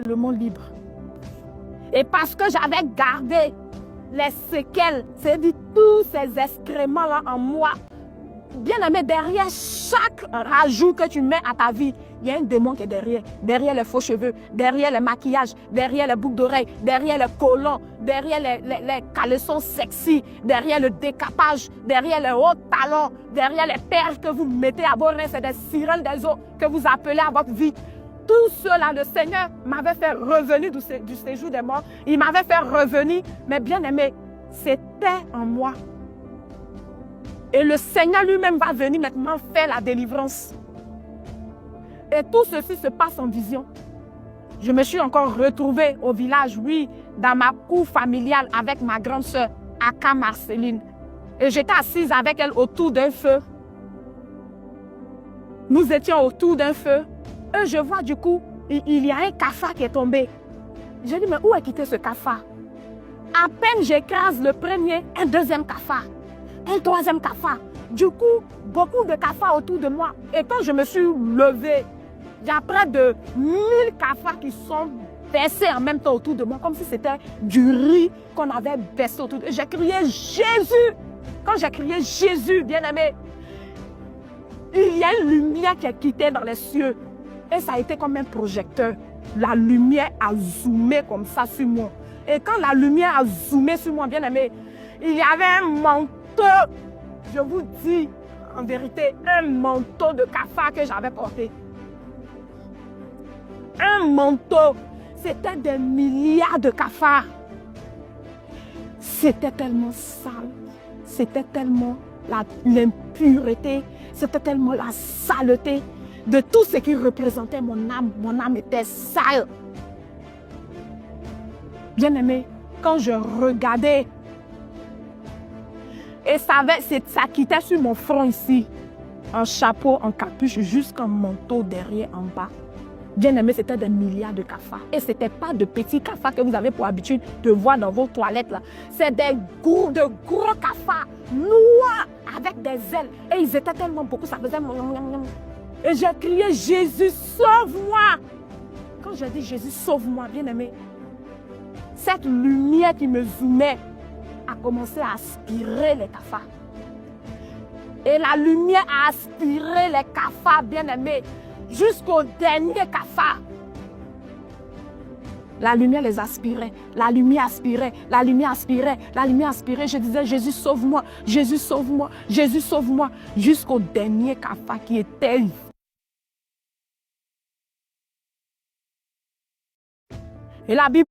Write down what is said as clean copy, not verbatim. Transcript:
le monde libre. Et parce que j'avais gardé les séquelles, c'est-à-dire tous ces excréments-là en moi, bien aimé, derrière chaque rajout que tu mets à ta vie, il y a un démon qui est derrière. Derrière les faux cheveux, derrière les maquillages, derrière les boucles d'oreilles, derrière les collants, derrière les caleçons sexy, derrière le décapage, derrière les hauts talons, derrière les perles que vous mettez à vos reins, c'est des sirènes des eaux que vous appelez à votre vie. Tout cela, le Seigneur m'avait fait revenir du séjour des morts. Il m'avait fait revenir, mais bien aimé, c'était en moi. Et le Seigneur lui-même va venir maintenant faire la délivrance. Et tout ceci se passe en vision. Je me suis encore retrouvée au village, oui, dans ma cour familiale avec ma grande sœur, Aka Marceline. Et j'étais assise avec elle autour d'un feu. Nous étions autour d'un feu. Et je vois du coup, il y a un cafard qui est tombé. Je dis, mais où est quitté ce cafard? À peine j'écrase le premier, un deuxième cafard. Un troisième cafard. Du coup, beaucoup de cafards autour de moi. Et quand je me suis levée, il y a près de 1000 cafards qui sont versés en même temps autour de moi, comme si c'était du riz qu'on avait versé autour de moi. J'ai crié Jésus. Quand j'ai crié Jésus, bien-aimé, il y a une lumière qui est quittée dans les cieux. Et ça a été comme un projecteur. La lumière a zoomé comme ça sur moi. Et quand la lumière a zoomé sur moi, bien-aimé, il y avait un manteau. Je vous dis, en vérité, un manteau de cafard que j'avais porté. Un manteau. C'était des milliards de cafards. C'était tellement sale. C'était tellement l'impureté. C'était tellement la saleté de tout ce qui représentait mon âme. Mon âme était sale. Bien-aimé, quand je regardais, et ça quittait sur mon front ici, un chapeau, en capuche, jusqu'un manteau derrière en bas. Bien-aimé, c'était des milliards de cafards. Et ce n'était pas de petits cafards que vous avez pour habitude de voir dans vos toilettes là. C'est de gros cafards, noirs, avec des ailes. Et ils étaient tellement beaucoup, ça faisait... Et j'ai crié, Jésus, sauve-moi! Quand j'ai dit, Jésus, sauve-moi, bien-aimé, cette lumière qui me zoomait a commencé à aspirer les cafards. Et la lumière a aspiré les cafards, bien-aimés, jusqu'au dernier cafard. La lumière les aspirait, la lumière aspirait, la lumière aspirait, la lumière aspirait. Je disais, Jésus, sauve-moi, Jésus, sauve-moi, Jésus, sauve-moi, jusqu'au dernier cafard qui était... Et la Bible...